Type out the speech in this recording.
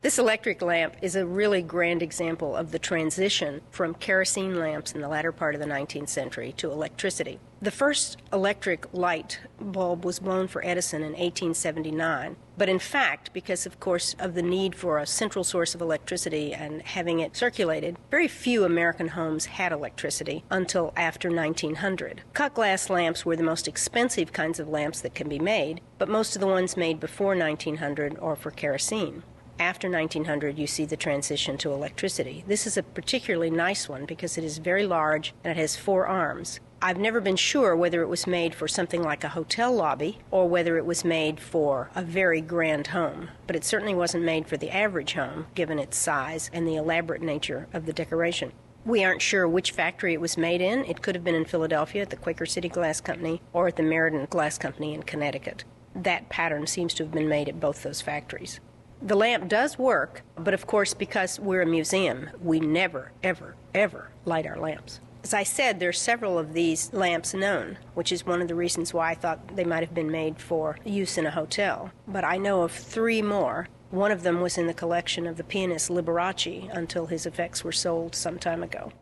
This electric lamp is a really grand example of the transition from kerosene lamps in the latter part of the 19th century to electricity. The first electric light bulb was blown for Edison in 1879, but in fact, because of course of the need for a central source of electricity and having it circulated, very few American homes had electricity until after 1900. Cut glass lamps were the most expensive kinds of lamps that can be made, but most of the ones made before 1900 are for kerosene. After 1900, you see the transition to electricity. This is a particularly nice one because it is very large and it has 4 arms. I've never been sure whether it was made for something like a hotel lobby or whether it was made for a very grand home, but it certainly wasn't made for the average home, given its size and the elaborate nature of the decoration. We aren't sure which factory it was made in. It could have been in Philadelphia at the Quaker City Glass Company or at the Meriden Glass Company in Connecticut. That pattern seems to have been made at both those factories. The lamp does work, but of course, because we're a museum, we never, ever, ever light our lamps. As I said, there are several of these lamps known, which is one of the reasons why I thought they might have been made for use in a hotel. But I know of 3 more. One of them was in the collection of the pianist Liberace until his effects were sold some time ago.